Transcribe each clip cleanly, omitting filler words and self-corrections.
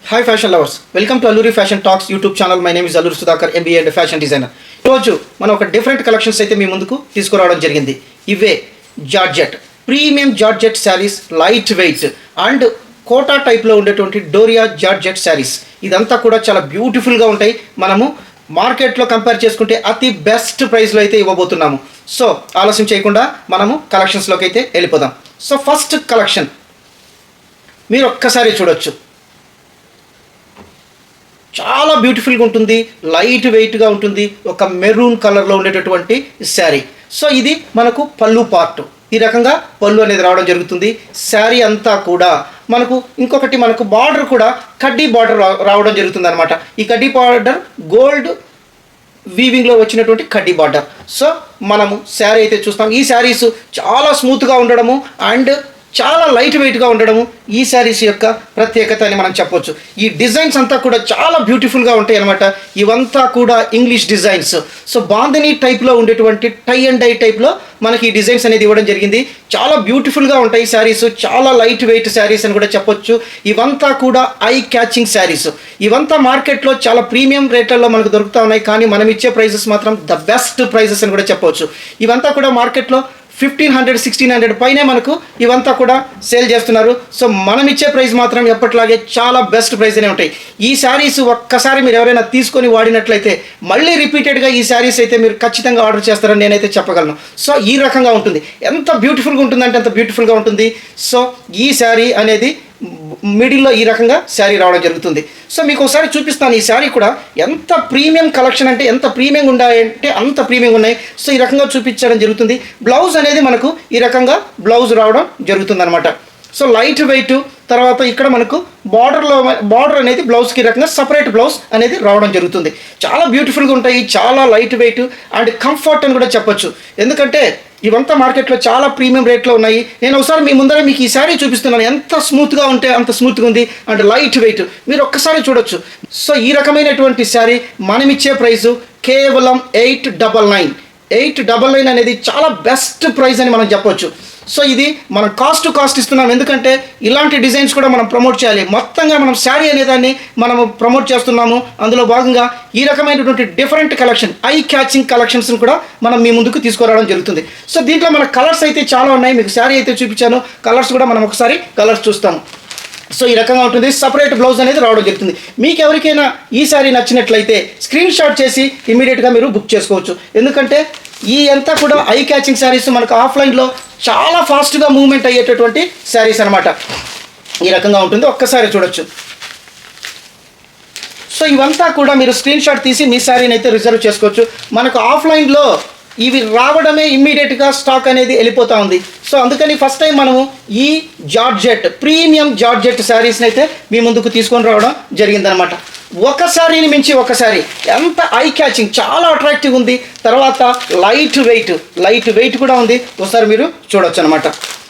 Hi fashion lovers, welcome to Alluri fashion talks YouTube channel. My name is Alluri Sudhakar, MBA and fashion designer. ఈరోజు మనం ఒక different collections అయితే మీ ముందుకు తీసుకురావడం జరిగింది. ఇవే georgette, premium georgette saris, light weight and Kota టైప్లో ఉండేటువంటి డోరియా జార్జెట్ శారీస్. ఇదంతా కూడా చాలా బ్యూటిఫుల్గా ఉంటాయి. మనము మార్కెట్లో కంపేర్ చేసుకుంటే అతి బెస్ట్ ప్రైస్లో అయితే ఇవ్వబోతున్నాము. సో ఆలస్యం చేయకుండా మనము కలెక్షన్స్లోకి అయితే వెళ్ళిపోదాం. సో ఫస్ట్ కలెక్షన్ మీరు ఒక్కసారి చూడొచ్చు. చాలా బ్యూటిఫుల్గా ఉంటుంది, లైట్ వెయిట్గా ఉంటుంది, ఒక మెరూన్ కలర్లో ఉండేటటువంటి శారీ. సో ఇది మనకు పళ్ళు పార్ట్, ఈ రకంగా పళ్ళు అనేది రావడం జరుగుతుంది. శారీ అంతా కూడా మనకు ఇంకొకటి మనకు బార్డర్ కూడా కడ్డీ బార్డర్ రావడం జరుగుతుంది అనమాట. ఈ కడ్డీ బార్డర్ గోల్డ్ వీవింగ్లో వచ్చినటువంటి కడ్డీ బార్డర్. సో మనము శారీ అయితే చూస్తాం. ఈ శారీస్ చాలా స్మూత్గా ఉండడము అండ్ చాలా లైట్ వెయిట్గా ఉండడము ఈ శారీస్ యొక్క ప్రత్యేకత అని మనం చెప్పొచ్చు. ఈ డిజైన్స్ అంతా కూడా చాలా బ్యూటిఫుల్గా ఉంటాయి అనమాట. ఇవంతా కూడా ఇంగ్లీష్ డిజైన్స్. సో బాందిని టైప్లో ఉండేటువంటి టై అండ్ డై టైప్లో మనకి ఈ డిజైన్స్ అనేది ఇవ్వడం జరిగింది. చాలా బ్యూటిఫుల్గా ఉంటాయి శారీస్, చాలా లైట్ వెయిట్ శారీస్ అని కూడా చెప్పొచ్చు. ఇవంతా కూడా ఐ క్యాచింగ్ శారీస్. ఇవంతా మార్కెట్లో చాలా ప్రీమియం రేట్లలో మనకు దొరుకుతూ ఉన్నాయి, కానీ మనం ఇచ్చే ప్రైజెస్ మాత్రం ద బెస్ట్ ప్రైజెస్ అని కూడా చెప్పవచ్చు. ఇవంతా కూడా మార్కెట్లో 1500, 1600 పైనే మనకు ఇవంతా కూడా సేల్ చేస్తున్నారు. సో మనం ఇచ్చే ప్రైస్ మాత్రం ఎప్పటిలాగే చాలా బెస్ట్ ప్రైస్నే ఉంటాయి. ఈ శారీస్ ఒక్కసారి మీరు ఎవరైనా తీసుకొని వాడినట్లయితే మళ్ళీ రిపీటెడ్గా ఈ శారీస్ అయితే మీరు ఖచ్చితంగా ఆర్డర్ చేస్తారని నేనైతే చెప్పగలను. సో ఈ రకంగా ఉంటుంది. ఎంత బ్యూటిఫుల్గా ఉంటుందంటే అంత బ్యూటిఫుల్గా ఉంటుంది. సో ఈ శారీ అనేది మిడిల్లో ఈ రకంగా శారీ రావడం జరుగుతుంది. సో మీకు ఒకసారి చూపిస్తాను. ఈ శారీ కూడా ఎంత ప్రీమియం కలెక్షన్ అంటే ఎంత ప్రీమియం ఉన్నాయంటే అంత ప్రీమియం ఉన్నాయి. సో ఈ రకంగా చూపించడం జరుగుతుంది. బ్లౌజ్ అనేది మనకు ఈ రకంగా బ్లౌజ్ రావడం జరుగుతుంది అనమాట. సో లైట్ వెయిట్, తర్వాత ఇక్కడ మనకు బార్డర్ అనేది బ్లౌజ్కి ఈ రకంగా సపరేట్ బ్లౌజ్ అనేది రావడం జరుగుతుంది. చాలా బ్యూటిఫుల్గా ఉంటాయి, చాలా లైట్ వెయిట్ అండ్ కంఫర్ట్ అని కూడా చెప్పొచ్చు. ఎందుకంటే ఇవంతా మార్కెట్లో చాలా ప్రీమియం రేట్లో ఉన్నాయి. నేను ఒకసారి మీ ముందర మీకు ఈ శారీ చూపిస్తున్నాను. ఎంత స్మూత్గా ఉంటే అంత స్మూత్గా ఉంది అండ్ లైట్ వెయిట్, మీరు ఒక్కసారి చూడొచ్చు. సో ఈ రకమైనటువంటి శారీ మనం ఇచ్చే ప్రైసు కేవలం 899. 899 అనేది చాలా బెస్ట్ ప్రైస్ అని మనం చెప్పొచ్చు. సో ఇది మనం కాస్ట్ ఇస్తున్నాం, ఎందుకంటే ఇలాంటి డిజైన్స్ కూడా మనం ప్రమోట్ చేయాలి. మొత్తంగా మనం శారీ అనేదాన్ని మనము ప్రమోట్ చేస్తున్నాము. అందులో భాగంగా ఈ రకమైనటువంటి డిఫరెంట్ కలెక్షన్, ఐ క్యాచింగ్ కలెక్షన్స్ని కూడా మనం మీ ముందుకు తీసుకురావడం జరుగుతుంది. సో దీంట్లో మన కలర్స్ అయితే చాలా ఉన్నాయి. మీకు శారీ అయితే చూపించాను, కలర్స్ కూడా మనం ఒకసారి కలర్స్ చూస్తాము. సో ఈ రకంగా ఉంటుంది. సపరేట్ బ్లౌజ్ అనేది రావడం జరుగుతుంది. మీకు ఎవరికైనా ఈ శారీ నచ్చినట్లయితే స్క్రీన్ షాట్ చేసి ఇమీడియట్గా మీరు బుక్ చేసుకోవచ్చు. ఎందుకంటే ఈ అంతా కూడా ఐ క్యాచింగ్ శారీస్ మనకు ఆఫ్లైన్లో చాలా ఫాస్ట్గా మూవ్మెంట్ అయ్యేటటువంటి శారీస్ అనమాట. ఈ రకంగా ఉంటుంది, ఒక్కసారి చూడొచ్చు. సో ఇవంతా కూడా మీరు స్క్రీన్ షాట్ తీసి మీ శారీని అయితే రిజర్వ్ చేసుకోవచ్చు. మనకు ఆఫ్లైన్లో ఇవి రావడమే ఇమ్మీడియట్గా స్టాక్ అనేది వెళ్ళిపోతూ ఉంది. సో అందుకని ఫస్ట్ టైం మనము ఈ జార్జెట్, ప్రీమియం జార్జెట్ శారీస్ని అయితే మీ ముందుకు తీసుకొని రావడం జరిగిందనమాట. ఒక శారీని మించి ఒక శారీ, ఎంత ఐ క్యాచింగ్, చాలా అట్రాక్టివ్ ఉంది. తర్వాత లైట్ వెయిట్ కూడా ఉంది. ఒకసారి మీరు చూడొచ్చు అనమాట.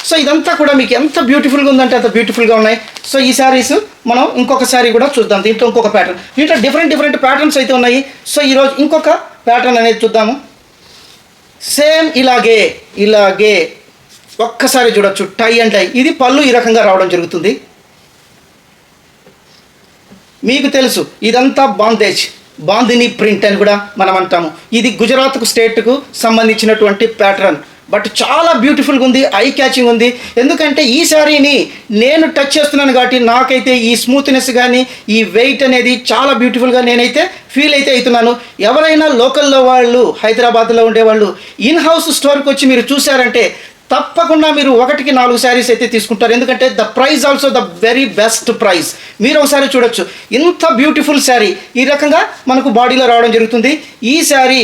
సో ఇదంతా కూడా మీకు ఎంత బ్యూటిఫుల్గా ఉందంటే అంత బ్యూటిఫుల్గా ఉన్నాయి. సో ఈ శారీస్ మనం ఇంకొక శారీ కూడా చూద్దాం. దీంట్లో ఇంకొక ప్యాటర్న్, దీంట్లో డిఫరెంట్ ప్యాటర్న్స్ అయితే ఉన్నాయి. సో ఈరోజు ఇంకొక ప్యాటర్న్ అనేది చూద్దాము. సేమ్ ఇలాగే ఒక్కసారి చూడొచ్చు. టై అండ్ డై, ఇది పళ్ళు ఈ రకంగా రావడం జరుగుతుంది. మీకు తెలుసు ఇదంతా బాందిని ప్రింట్ అని కూడా మనం అంటాము. ఇది గుజరాత్ స్టేట్కు సంబంధించినటువంటి ప్యాటర్న్. బట్ చాలా బ్యూటిఫుల్గా ఉంది, ఐ క్యాచింగ్ ఉంది. ఎందుకంటే ఈ శారీని నేను టచ్ చేస్తున్నాను కాబట్టి నాకైతే ఈ స్మూత్నెస్ కానీ ఈ వెయిట్ అనేది చాలా బ్యూటిఫుల్గా నేనైతే ఫీల్ అయితే అవుతున్నాను. ఎవరైనా లోకల్లో వాళ్ళు, హైదరాబాద్లో ఉండేవాళ్ళు ఇన్ హౌస్ స్టోర్కి వచ్చి మీరు చూసారంటే తప్పకుండా మీరు 1కి 4 శారీస్ అయితే తీసుకుంటారు. ఎందుకంటే the price also the very best price. మీరు ఒకసారి చూడొచ్చు. ఇంత బ్యూటిఫుల్ శారీ ఈ రకంగా మనకు బాడీలో రావడం జరుగుతుంది. ఈ శారీ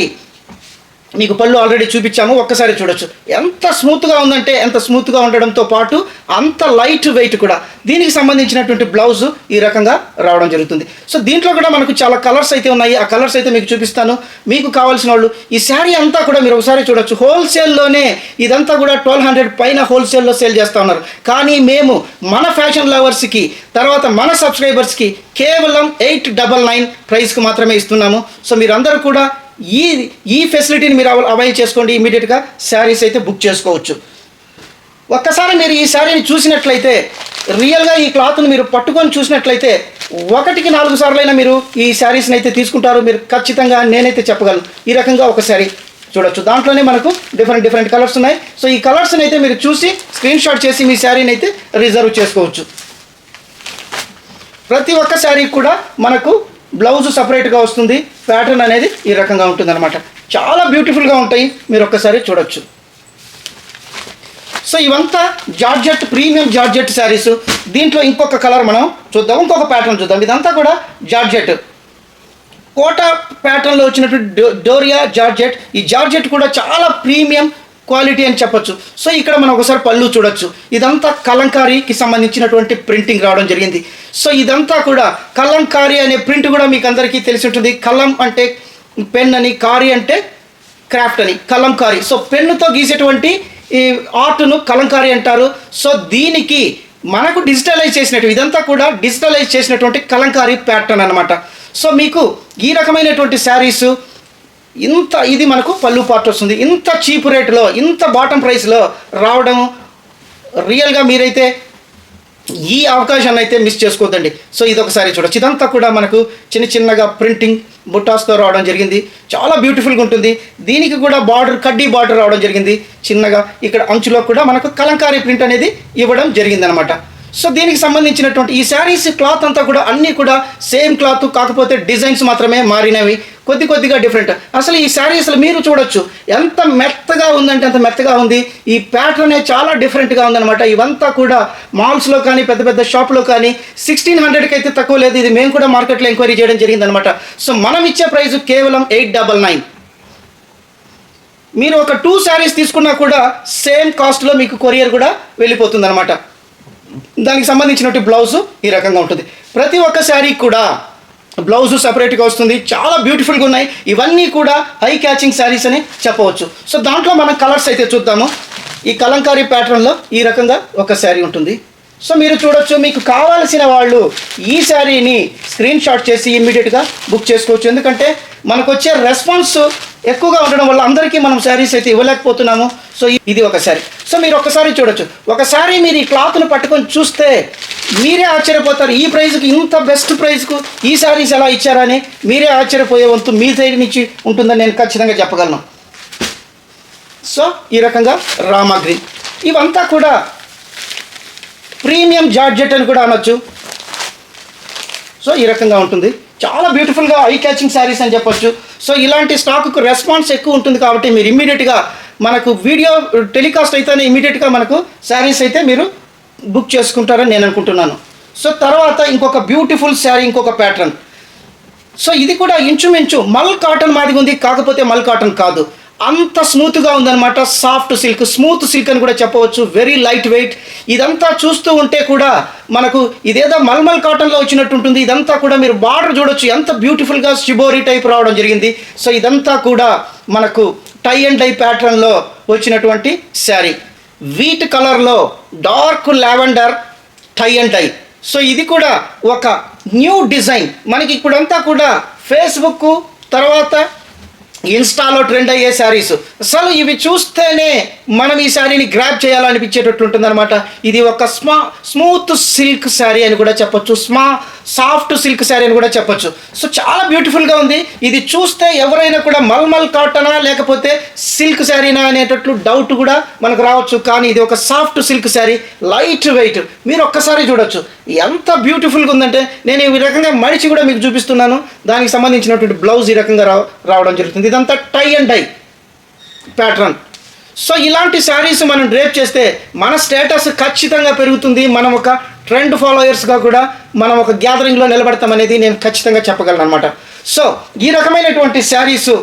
మీకు పళ్ళు ఆల్రెడీ చూపించాము, ఒక్కసారి చూడొచ్చు. ఎంత స్మూత్గా ఉందంటే ఎంత స్మూత్గా ఉండడంతో పాటు అంత లైట్ వెయిట్ కూడా. దీనికి సంబంధించినటువంటి బ్లౌజ్ ఈ రకంగా రావడం జరుగుతుంది. సో దీంట్లో కూడా మనకు చాలా కలర్స్ అయితే ఉన్నాయి. ఆ కలర్స్ అయితే మీకు చూపిస్తాను. మీకు కావాల్సిన వాళ్ళు ఈ శారీ అంతా కూడా మీరు ఒకసారి చూడొచ్చు. హోల్సేల్లోనే ఇదంతా కూడా 1200 పైన హోల్సేల్లో సేల్ చేస్తూ ఉన్నారు. కానీ మేము మన ఫ్యాషన్ లవర్స్కి, తర్వాత మన సబ్స్క్రైబర్స్కి కేవలం 899 ప్రైస్కి మాత్రమే ఇస్తున్నాము. సో మీరందరూ కూడా ఈ ఫెసిలిటీని మీరు అవైల్ చేసుకోండి. ఇమీడియట్గా శారీస్ అయితే బుక్ చేసుకోవచ్చు. ఒక్కసారి మీరు ఈ శారీని చూసినట్లయితే, రియల్గా ఈ క్లాత్ని మీరు పట్టుకొని చూసినట్లయితే 1కి 4 సార్లైనా మీరు ఈ శారీస్ని అయితే తీసుకుంటారు మీరు ఖచ్చితంగా, నేనైతే చెప్పగలను. ఈ రకంగా ఒక శారీ చూడొచ్చు. దాంట్లోనే మనకు డిఫరెంట్ కలర్స్ ఉన్నాయి. సో ఈ కలర్స్ని అయితే మీరు చూసి స్క్రీన్ షాట్ చేసి మీ శారీని అయితే రిజర్వ్ చేసుకోవచ్చు. ప్రతి ఒక్క శారీ కూడా మనకు బ్లౌజ్ సపరేట్గా వస్తుంది. ప్యాటర్న్ అనేది ఈ రకంగా ఉంటుంది అనమాట. చాలా బ్యూటిఫుల్గా ఉంటాయి, మీరు ఒక్కసారి చూడొచ్చు. సో ఇవంతా జార్జెట్, ప్రీమియం జార్జెట్ శారీస్. దీంట్లో ఇంకొక కలర్ మనం చూద్దాం, ఇంకొక ప్యాటర్న్ చూద్దాం. ఇదంతా కూడా జార్జెట్, కోటా ప్యాటర్న్లో వచ్చినటువంటి డోరియా జార్జెట్. ఈ జార్జెట్ కూడా చాలా ప్రీమియం క్వాలిటీ అని చెప్పొచ్చు. సో ఇక్కడ మనం ఒకసారి పళ్ళు చూడొచ్చు. ఇదంతా కలంకారీకి సంబంధించినటువంటి ప్రింటింగ్ రావడం జరిగింది. సో ఇదంతా కూడా కలంకారీ అనే ప్రింట్ కూడా మీకు అందరికీ తెలిసి ఉంటుంది. కలం అంటే పెన్ అని, కారీ అంటే క్రాఫ్ట్ అని, కలంకారీ. సో పెన్నుతో గీసేటువంటి ఈ ఆర్ట్ను కలంకారీ అంటారు. సో దీనికి మనకు డిజిటలైజ్ చేసినట్టు, ఇదంతా కూడా డిజిటలైజ్ చేసినటువంటి కలంకారీ ప్యాటర్న్ అనమాట. సో మీకు ఈ రకమైనటువంటి శారీసు ఇది మనకు పళ్ళు పార్ట్ వస్తుంది. ఇంత చీప్ రేట్లో, ఇంత బాటమ్ ప్రైస్లో రావడం రియల్గా మీరైతే ఈ అవకాశాన్ని అయితే మిస్ చేసుకోవద్దండి. సో ఇది ఒకసారి చూడొచ్చు. ఇదంతా కూడా మనకు చిన్నగా ప్రింటింగ్ బుట్టాస్తో రావడం జరిగింది. చాలా బ్యూటిఫుల్గా ఉంటుంది. దీనికి కూడా బార్డర్, కడ్డీ బార్డర్ రావడం జరిగింది. చిన్నగా ఇక్కడ అంచులో కూడా మనకు కలంకారీ ప్రింట్ అనేది ఇవ్వడం జరిగిందనమాట. సో దీనికి సంబంధించినటువంటి ఈ శారీస్ క్లాత్ అంతా కూడా అన్నీ కూడా సేమ్ క్లాత్, కాకపోతే డిజైన్స్ మాత్రమే మారినవి, కొద్దిగా డిఫరెంట్. అసలు ఈ శారీస్లో మీరు చూడొచ్చు ఎంత మెత్తగా ఉందంటే అంత మెత్తగా ఉంది. ఈ ప్యాటర్నే చాలా డిఫరెంట్గా ఉందన్నమాట. ఇవంతా కూడా మాల్స్లో కానీ పెద్ద షాప్లో కానీ 1600కి అయితే తక్కువ లేదు. ఇది మేము కూడా మార్కెట్లో ఎంక్వైరీ చేయడం జరిగిందనమాట. సో మనం ఇచ్చే ప్రైస్ కేవలం 899. మీరు ఒక 2 శారీస్ తీసుకున్నా కూడా సేమ్ కాస్ట్లో మీకు కొరియర్ కూడా వెళ్ళిపోతుంది అనమాట. దానికి సంబంధించినటువంటి బ్లౌజు ఈ రకంగా ఉంటుంది. ప్రతి ఒక్క శారీ కూడా బ్లౌజు సపరేట్గా వస్తుంది. చాలా బ్యూటిఫుల్గా ఉన్నాయి. ఇవన్నీ కూడా హై క్యాచింగ్ శారీస్ అని చెప్పవచ్చు. సో దాంట్లో మనం కలర్స్ అయితే చూద్దాము. ఈ కలంకారీ ప్యాటర్న్లో ఈ రకంగా ఒక శారీ ఉంటుంది. సో మీరు చూడొచ్చు. మీకు కావాల్సిన వాళ్ళు ఈ శారీని స్క్రీన్ షాట్ చేసి ఇమ్మీడియట్గా బుక్ చేసుకోవచ్చు. ఎందుకంటే మనకు వచ్చే రెస్పాన్స్ ఎక్కువగా ఉండడం వల్ల అందరికీ మనం శారీస్ అయితే ఇవ్వలేకపోతున్నాము. సో ఇది ఒక శారీ. సో మీరు ఒకసారి చూడొచ్చు. ఒకసారి మీరు ఈ క్లాత్ను పట్టుకొని చూస్తే మీరే ఆశ్చర్యపోతారు. ఈ ప్రైస్కి, ఇంత బెస్ట్ ప్రైస్కు ఈ శారీస్ ఎలా ఇచ్చారని మీరే ఆశ్చర్యపోయే వంతు మీ సైడ్ నుంచి ఉంటుందని నేను ఖచ్చితంగా చెప్పగలను. సో ఈ రకంగా రామా గ్రీన్, ఇవంతా కూడా ప్రీమియం జార్జెట్ అని కూడా అనొచ్చు. సో ఈ రకంగా ఉంటుంది. చాలా బ్యూటిఫుల్గా ఐ క్యాచింగ్ శారీస్ అని చెప్పొచ్చు. సో ఇలాంటి స్టాక్కు రెస్పాన్స్ ఎక్కువ ఉంటుంది కాబట్టి మీరు ఇమ్మీడియట్గా మనకు వీడియో టెలికాస్ట్ అయితేనే ఇమ్మీడియట్గా మనకు శారీస్ అయితే మీరు బుక్ చేసుకుంటారని నేను అనుకుంటున్నాను. సో తర్వాత ఇంకొక బ్యూటిఫుల్ శారీ, ఇంకొక ప్యాటర్న్. సో ఇది కూడా ఇంచుమించు మల్ కాటన్ మాదిగా ఉంది, కాకపోతే మల్ కాటన్ కాదు, అంత స్మూత్గా ఉందన్నమాట. సాఫ్ట్ సిల్క్, స్మూత్ సిల్క్ అని కూడా చెప్పవచ్చు. Very light weight. ఇదంతా చూస్తూ ఉంటే కూడా మనకు ఇదేదో మల్మల్ కాటన్లో వచ్చినట్టు ఉంటుంది. ఇదంతా కూడా మీరు బార్డర్ చూడొచ్చు, ఎంత బ్యూటిఫుల్గా షిబోరీ టైప్ రావడం జరిగింది. సో ఇదంతా కూడా మనకు టై అండ్ డై ప్యాటర్న్లో వచ్చినటువంటి శారీ. వీట్ కలర్లో dark lavender tie and dye. So ఇది కూడా ఒక న్యూ డిజైన్. మనకి ఇప్పుడంతా కూడా ఫేస్బుక్ తర్వాత ఇన్స్టాలో ట్రెండ్ అయ్యే శారీస్. అసలు ఇవి చూస్తేనే మనం ఈ శారీని గ్రాబ్ చేయాలనిపించేటట్టు ఉంటుందన్నమాట. ఇది ఒక స్మూత్ సిల్క్ శారీ అని కూడా చెప్పొచ్చు, సాఫ్ట్ సిల్క్ శారీ అని కూడా చెప్పొచ్చు. సో చాలా బ్యూటిఫుల్గా ఉంది. ఇది చూస్తే ఎవరైనా కూడా మల్మల్ కాటనా లేకపోతే సిల్క్ శారీనా అనేటట్లు డౌట్ కూడా మనకు రావచ్చు. కానీ ఇది ఒక soft silk sari, light weight. మీరు ఒక్కసారి చూడొచ్చు ఎంత బ్యూటిఫుల్గా ఉందంటే. నేను ఈ రకంగా మడిచి కూడా మీకు చూపిస్తున్నాను. దానికి సంబంధించినటువంటి బ్లౌజ్ ఈ రకంగా రావడం జరుగుతుంది. ఇదంతా tie and dye pattern. So ఇలాంటి శారీస్ మనం డ్రేప్ చేస్తే మన స్టేటస్ ఖచ్చితంగా పెరుగుతుంది. మనం ఒక ట్రెండ్ ఫాలోయర్స్గా కూడా మనం ఒక గ్యాదరింగ్లో నిలబడతామనేది నేను ఖచ్చితంగా చెప్పగలను అనమాట. సో ఈ రకమైనటువంటి శారీస్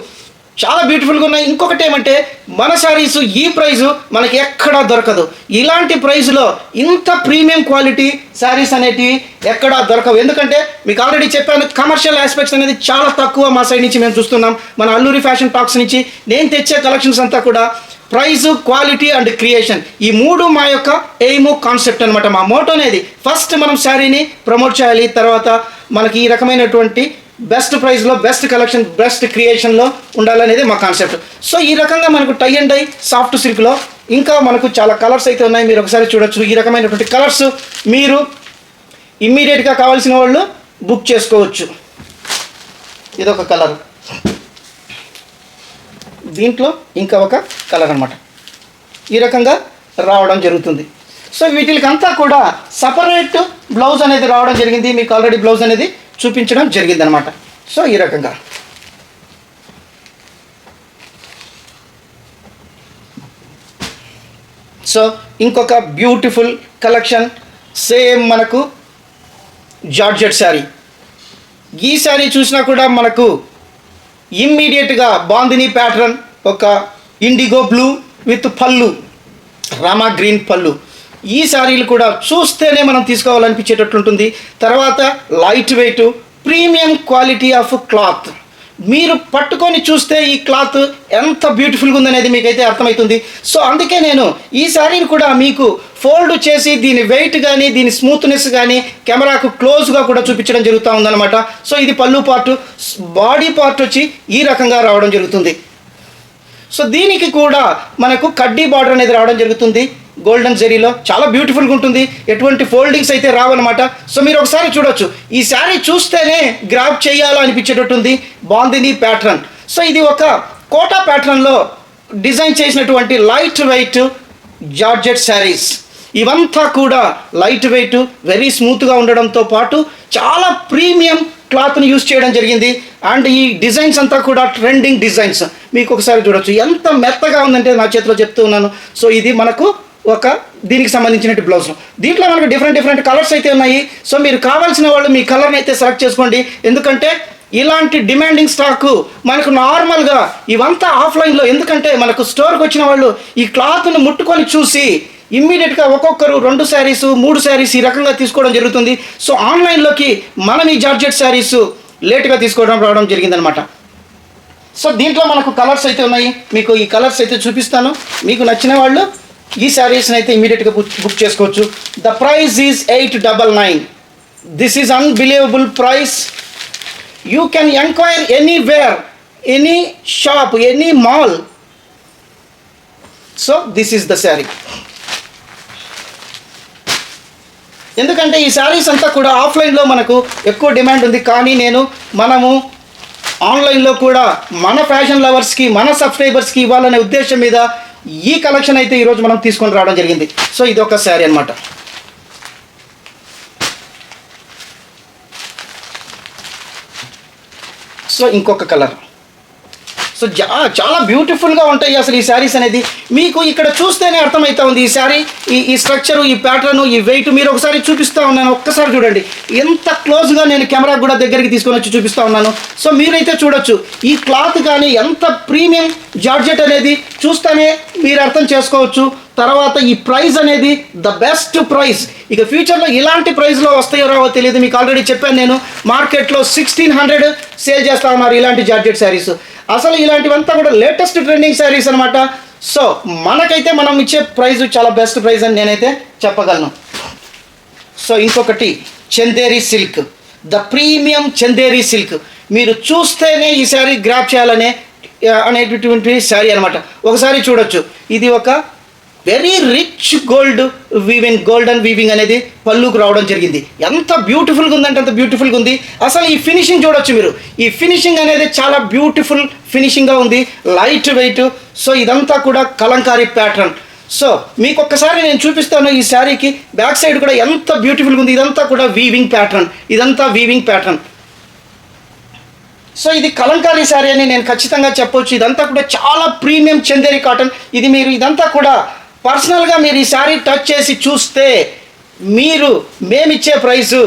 చాలా బ్యూటిఫుల్గా ఉన్నాయి. ఇంకొకటి ఏమంటే మన శారీస్ ఈ ప్రైజు మనకి ఎక్కడా దొరకదు. ఇలాంటి ప్రైజ్లో ఇంత ప్రీమియం క్వాలిటీ శారీస్ అనేటివి ఎక్కడా దొరకవు. ఎందుకంటే మీకు ఆల్రెడీ చెప్పాను, కమర్షియల్ ఆస్పెక్ట్స్ అనేది చాలా తక్కువ మా సైడ్ నుంచి మేము చూస్తున్నాం. మన అల్లూరి ఫ్యాషన్ టాక్స్ నుంచి నేను తెచ్చే కలెక్షన్స్ అంతా కూడా ప్రైజు, క్వాలిటీ అండ్ క్రియేషన్, ఈ మూడు మా యొక్క ఎయిమ్, కాన్సెప్ట్ అనమాట. మా మోటో అనేది ఫస్ట్ మనం శారీని ప్రమోట్ చేయాలి, తర్వాత మనకి ఈ రకమైనటువంటి బెస్ట్ ప్రైస్లో బెస్ట్ కలెక్షన్, బెస్ట్ క్రియేషన్లో ఉండాలనేది మా కాన్సెప్ట్. సో ఈ రకంగా మనకు టై అండ్ డై సాఫ్ట్ సిల్క్లో ఇంకా మనకు చాలా కలర్స్ అయితే ఉన్నాయి. మీరు ఒకసారి చూడొచ్చు. ఈ రకమైనటువంటి కలర్స్ మీరు ఇమ్మీడియట్గా కావాల్సిన వాళ్ళు బుక్ చేసుకోవచ్చు. ఇదొక కలర్, దీంట్లో ఇంకా ఒక కలర్ అనమాట. ఈ రకంగా రావడం జరుగుతుంది. సో వీటికంతా కూడా సపరేట్ బ్లౌజ్ అనేది రావడం జరిగింది. మీకు ఆల్రెడీ బ్లౌజ్ అనేది చూపించడం జరిగింది అనమాట. సో ఈ రకంగా సో ఇంకొక బ్యూటిఫుల్ కలెక్షన్, సేమ్ మనకు జార్జెట్ శారీ. ఈ శారీ చూసినా కూడా మనకు ఇమ్మీడియట్గా బాందిని ప్యాటర్న్, ఒక ఇండిగో బ్లూ విత్ పళ్ళు, రామా గ్రీన్ పళ్ళు. ఈ శారీలు కూడా చూస్తేనే మనం తీసుకోవాలనిపించేటట్లుంటుంది. తర్వాత light weight, premium quality of cloth. మీరు పట్టుకొని చూస్తే ఈ క్లాత్ ఎంత బ్యూటిఫుల్గా ఉందనేది మీకైతే అర్థమవుతుంది. సో అందుకే నేను ఈ శారీని కూడా మీకు ఫోల్డ్ చేసి దీని వెయిట్ కానీ దీని స్మూత్నెస్ కానీ కెమెరాకు క్లోజ్గా కూడా చూపించడం జరుగుతూ ఉందన్నమాట. సో ఇది పళ్ళు పార్ట్, బాడీ పార్ట్ వచ్చి ఈ రకంగా రావడం జరుగుతుంది. సో దీనికి కూడా మనకు కడ్డీ బార్డర్ అనేది రావడం జరుగుతుంది. గోల్డెన్ జెరీలో చాలా బ్యూటిఫుల్గా ఉంటుంది. ఎటువంటి ఫోల్డింగ్స్ అయితే రావన్నమాట. సో మీరు ఒకసారి చూడొచ్చు. ఈ శారీ చూస్తేనే గ్రాబ్ చేయాలో అనిపించేటట్టుంది. బాందిని ప్యాటర్న్. సో ఇది ఒక కోటా ప్యాటర్న్లో డిజైన్ చేసినటువంటి లైట్ వెయిట్ జార్జెట్ శారీస్. ఇవంతా కూడా లైట్ వెయిట్, వెరీ స్మూత్గా ఉండడంతో పాటు చాలా ప్రీమియం క్లాత్ని యూజ్ చేయడం జరిగింది. అండ్ ఈ డిజైన్స్ అంతా కూడా ట్రెండింగ్ డిజైన్స్. మీకు ఒకసారి చూడొచ్చు ఎంత మెత్తగా ఉందంటే నా చేతిలో చెప్తూ ఉన్నాను. సో ఇది మనకు ఒక దీనికి సంబంధించిన బ్లౌజ్. దీంట్లో మనకు డిఫరెంట్ కలర్స్ అయితే ఉన్నాయి. సో మీరు కావాల్సిన వాళ్ళు మీ కలర్ని అయితే సెలెక్ట్ చేసుకోండి. ఎందుకంటే ఇలాంటి డిమాండింగ్ స్టాకు మనకు నార్మల్గా ఇవంతా ఆఫ్లైన్లో, ఎందుకంటే మనకు స్టోర్కి వచ్చిన వాళ్ళు ఈ క్లాత్ను ముట్టుకొని చూసి ఇమ్మీడియట్గా ఒక్కొక్కరు 2 శారీస్ 3 శారీస్ ఈ రకంగా తీసుకోవడం జరుగుతుంది. సో ఆన్లైన్లోకి మనం ఈ జార్జెట్ శారీస్ లేట్గా తీసుకోవడం రావడం జరిగిందనమాట. సో దీంట్లో మనకు కలర్స్ అయితే ఉన్నాయి. మీకు ఈ కలర్స్ అయితే చూపిస్తాను. మీకు నచ్చిన వాళ్ళు ఈ శారీస్ని అయితే ఇమీడియట్గా బుక్ చేసుకోవచ్చు. The price is 899. This is unbelievable price. You can enquire anywhere, any shop, any mall. So this is the sari. ఎందుకంటే ఈ శారీస్ అంతా కూడా ఆఫ్లైన్లో మనకు ఎక్కువ డిమాండ్ ఉంది. కానీ మనము ఆన్లైన్లో కూడా మన ఫ్యాషన్ లవర్స్కి, మన సబ్స్క్రైబర్స్కి ఇవ్వాలనే ఉద్దేశం మీద ఈ కలెక్షన్ అయితే ఈరోజు మనం తీసుకొని రావడం జరిగింది. సో ఇది ఒక శారీ అనమాట. సో ఇంకొక కలర్. సో చాలా బ్యూటిఫుల్గా ఉంటాయి అసలు ఈ శారీస్ అనేది. మీకు ఇక్కడ చూస్తేనే అర్థమవుతా ఉంది ఈ శారీ, ఈ స్ట్రక్చరు, ఈ ప్యాటర్ను, ఈ వెయిట్. మీరు ఒకసారి చూపిస్తూ ఉన్నాను, ఒక్కసారి చూడండి. ఎంత క్లోజ్గా నేను కెమెరా కూడా దగ్గరికి తీసుకొని వచ్చి చూపిస్తూ ఉన్నాను. సో మీరైతే చూడొచ్చు ఈ క్లాత్ కానీ ఎంత ప్రీమియం జార్జెట్ అనేది చూస్తేనే మీరు అర్థం చేసుకోవచ్చు. తర్వాత ఈ ప్రైస్ అనేది ద బెస్ట్ ప్రైస్. ఇక ఫ్యూచర్లో ఇలాంటి ప్రైస్లో వస్తాయో రావో తెలియదు. మీకు ఆల్రెడీ చెప్పాను నేను, మార్కెట్లో 1600 సేల్ చేస్తూ ఉన్నారు ఇలాంటి జార్జెట్ శారీస్. అసలు ఇలాంటివంతా కూడా లేటెస్ట్ ట్రెండింగ్ శారీస్ అనమాట. సో మనకైతే మనం ఇచ్చే ప్రైస్ చాలా బెస్ట్ ప్రైస్ అని నేనైతే చెప్పగలను. సో ఇంకొకటి Chanderi silk, the premium Chanderi silk. మీరు చూస్తేనే ఈ శారీ గ్రాప్ చేయాలనే అనేటటువంటి శారీ అనమాట. ఒకసారి చూడొచ్చు. ఇది ఒక వెరీ రిచ్ గోల్డెన్ వీవింగ్ అనేది పళ్ళుకు రావడం జరిగింది. ఎంత బ్యూటిఫుల్గా ఉందంటే అంత బ్యూటిఫుల్గా ఉంది. అసలు ఈ ఫినిషింగ్ చూడొచ్చు మీరు. ఈ ఫినిషింగ్ అనేది చాలా బ్యూటిఫుల్ ఫినిషింగ్గా ఉంది, లైట్ వెయిట్. సో ఇదంతా కూడా కలంకారీ ప్యాటర్న్. సో మీకు ఒక్కసారి నేను చూపిస్తాను. ఈ శారీకి బ్యాక్ సైడ్ కూడా ఎంత బ్యూటిఫుల్గా ఉంది. ఇదంతా కూడా వీవింగ్ ప్యాటర్న్. సో ఇది కలంకారీ శారీ అని నేను ఖచ్చితంగా చెప్పొచ్చు. ఇదంతా కూడా చాలా ప్రీమియం చందేరి కాటన్. ఇది మీరు ఇదంతా కూడా పర్సనల్గా మీరు ఈ శారీ టచ్ చేసి చూస్తే మేమిచ్చే ప్రైసు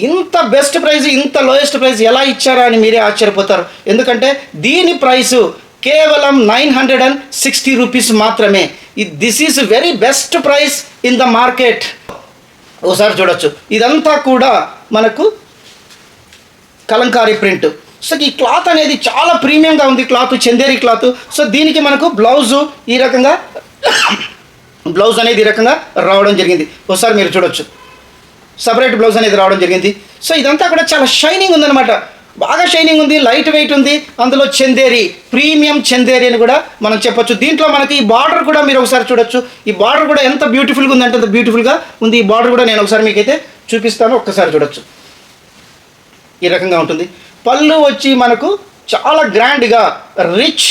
ఇంత బెస్ట్ ప్రైస్, ఇంత లోయెస్ట్ ప్రైస్ ఎలా ఇచ్చారా అని మీరే ఆశ్చర్యపోతారు. ఎందుకంటే దీని ప్రైసు కేవలం 960 రూపీస్ మాత్రమే. This is very best price in the market. ఒకసారి చూడొచ్చు. ఇదంతా కూడా మనకు కలంకారీ ప్రింట్. సో ఈ క్లాత్ అనేది చాలా ప్రీమియంగా ఉంది, క్లాత్ చందేరి క్లాత్. సో దీనికి మనకు బ్లౌజ్ అనేది ఈ రకంగా రావడం జరిగింది. ఒకసారి మీరు చూడొచ్చు, సపరేట్ బ్లౌజ్ అనేది రావడం జరిగింది. సో ఇదంతా కూడా చాలా షైనింగ్ ఉందన్నమాట. బాగా షైనింగ్ ఉంది, లైట్ వెయిట్ ఉంది. అందులో చందేరి, ప్రీమియం చందేరి అని కూడా మనం చెప్పొచ్చు. దీంట్లో మనకి ఈ బార్డర్ కూడా మీరు ఒకసారి చూడొచ్చు. ఈ బార్డర్ కూడా ఎంత బ్యూటిఫుల్గా ఉందంటే అంత బ్యూటిఫుల్గా ఉంది. ఈ బార్డర్ కూడా నేను ఒకసారి మీకైతే చూపిస్తాను, ఒక్కసారి చూడొచ్చు. ఈ రకంగా ఉంటుంది. పళ్ళు వచ్చి మనకు చాలా గ్రాండ్గా రిచ్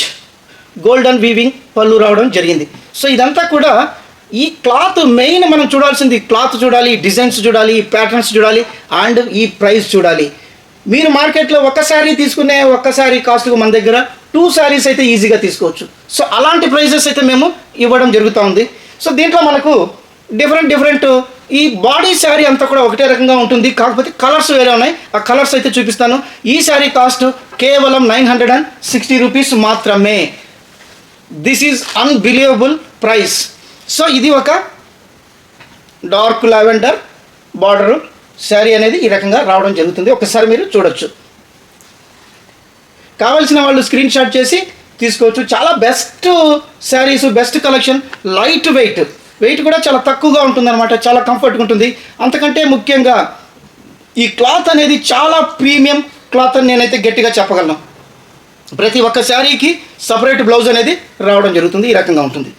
గోల్డెన్ వీవింగ్ పళ్ళు రావడం జరిగింది. సో ఇదంతా కూడా ఈ క్లాత్ మెయిన్ మనం చూడాల్సింది, క్లాత్ చూడాలి, డిజైన్స్ చూడాలి, ప్యాటర్న్స్ చూడాలి, అండ్ ఈ ప్రైస్ చూడాలి. మీరు మార్కెట్లో ఒక శారీ తీసుకునే ఒక్క శారీ కాస్ట్కు మన దగ్గర 2 శారీస్ అయితే ఈజీగా తీసుకోవచ్చు. సో అలాంటి ప్రైజెస్ అయితే మేము ఇవ్వడం జరుగుతూ ఉంది. సో దీంట్లో మనకు డిఫరెంట్ ఈ బాడీ శారీ అంతా కూడా ఒకటే రకంగా ఉంటుంది, కాకపోతే కలర్స్ వేరే ఉన్నాయి. ఆ కలర్స్ అయితే చూపిస్తాను. ఈ శారీ కాస్ట్ కేవలం 960 రూపీస్ మాత్రమే. This is unbelievable price. So ఇది ఒక డార్క్ లావెండర్ బార్డర్ శారీ అనేది ఈ రకంగా రావడం జరుగుతుంది. ఒకసారి మీరు చూడొచ్చు. కావాల్సిన వాళ్ళు స్క్రీన్ షాట్ చేసి తీసుకోవచ్చు. చాలా best saris, best collection, light weight కూడా చాలా తక్కువగా ఉంటుందన్నమాట, చాలా కంఫర్ట్గా ఉంటుంది. అంతకంటే ముఖ్యంగా ఈ క్లాత్ అనేది చాలా ప్రీమియం క్లాత్ అని నేనైతే గట్టిగా చెప్పగలను. ప్రతి ఒక్క శారీకి సపరేట్ బ్లౌజ్ అనేది రావడం జరుగుతుంది. ఈ రకంగా ఉంటుంది.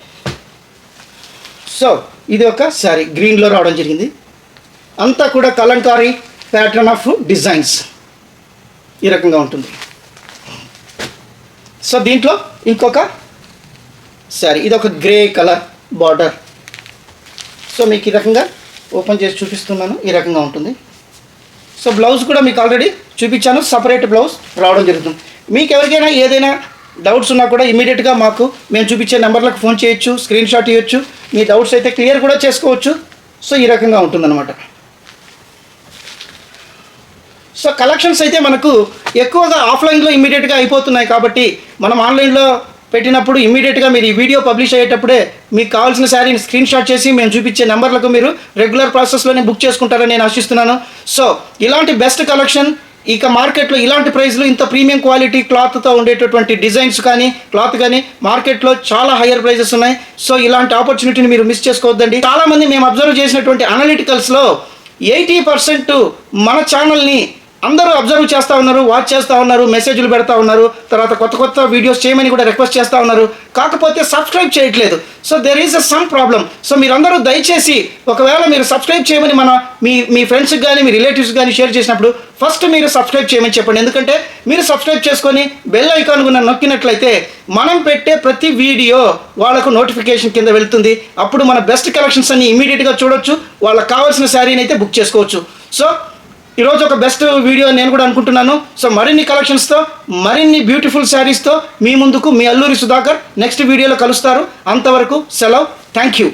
సో ఇది ఒక శారీ గ్రీన్లో రావడం జరిగింది. అంతా కూడా కలంకారీ ప్యాటర్న్ ఆఫ్ డిజైన్స్ ఈ రకంగా ఉంటుంది. సో దీంట్లో ఇంకొక శారీ, ఇది ఒక గ్రే కలర్ బార్డర్. సో మీకు ఈ రకంగా ఓపెన్ చేసి చూపిస్తున్నాను. ఈ రకంగా ఉంటుంది. సో బ్లౌజ్ కూడా మీకు ఆల్రెడీ చూపించాను, సపరేట్ బ్లౌజ్ రావడం జరుగుతుంది. మీకు ఎవరికైనా ఏదైనా డౌట్స్ ఉన్నా కూడా ఇమీడియట్గా మాకు మేము చూపించే నెంబర్లకు ఫోన్ చేయొచ్చు, స్క్రీన్ షాట్ ఇవ్వచ్చు, మీ డౌట్స్ అయితే క్లియర్ కూడా చేసుకోవచ్చు. సో ఈ రకంగా ఉంటుందన్నమాట. సో కలెక్షన్స్ అయితే మనకు ఎక్కువగా ఆఫ్లైన్లో ఇమీడియట్గా అయిపోతున్నాయి కాబట్టి మనం ఆన్లైన్లో పెట్టినప్పుడు ఇమీడియట్గా మీరు ఈ వీడియో పబ్లిష్ అయ్యేటప్పుడే మీకు కావాల్సిన శారీని స్క్రీన్ షాట్ చేసి మేము చూపించే నెంబర్లకు మీరు రెగ్యులర్ ప్రాసెస్లోనే బుక్ చేసుకుంటారని నేను ఆశిస్తున్నాను. సో ఇలాంటి బెస్ట్ కలెక్షన్ ఇక మార్కెట్లో ఇలాంటి ప్రైస్లు, ఇంత ప్రీమియం క్వాలిటీ క్లాత్తో ఉండేటటువంటి డిజైన్స్ కానీ క్లాత్ కానీ మార్కెట్లో చాలా హయ్యర్ ప్రైజెస్ ఉన్నాయి. సో ఇలాంటి ఆపర్చునిటీని మీరు మిస్ చేసుకోవద్దండి. చాలామంది మేము అబ్జర్వ్ చేసినటువంటి అనలిటికల్స్లో 80% మన ఛానల్ని అందరూ అబ్జర్వ్ చేస్తూ ఉన్నారు, వాచ్ చేస్తూ ఉన్నారు, మెసేజ్లు పెడతా ఉన్నారు, తర్వాత కొత్త వీడియోస్ చేయమని కూడా రిక్వెస్ట్ చేస్తూ ఉన్నారు. కాకపోతే సబ్స్క్రైబ్ చేయట్లేదు. So there is some problem. So మీరందరూ దయచేసి ఒకవేళ మీరు సబ్స్క్రైబ్ చేయమని మీ ఫ్రెండ్స్కి కానీ మీ రిలేటివ్స్ కానీ షేర్ చేసినప్పుడు ఫస్ట్ మీరు సబ్స్క్రైబ్ చేయమని చెప్పండి. ఎందుకంటే మీరు సబ్స్క్రైబ్ చేసుకొని బెల్ ఐకాన్ కూడా నొక్కినట్లయితే మనం పెట్టే ప్రతి వీడియో వాళ్ళకు నోటిఫికేషన్ కింద వెళ్తుంది. అప్పుడు మన బెస్ట్ కలెక్షన్స్ అన్ని ఇమీడియట్గా చూడొచ్చు, వాళ్ళకి కావాల్సిన శారీని అయితే బుక్ చేసుకోవచ్చు. సో ఈరోజు ఒక బెస్ట్ వీడియో నేను కూడా అనుకుంటున్నాను. సో మరిన్ని కలెక్షన్స్తో, మరిన్ని బ్యూటిఫుల్ శారీస్తో మీ ముందుకు మీ అల్లూరి సుధాకర్ నెక్స్ట్ వీడియోలో కలుస్తారు. అంతవరకు సెలవు. Thank you.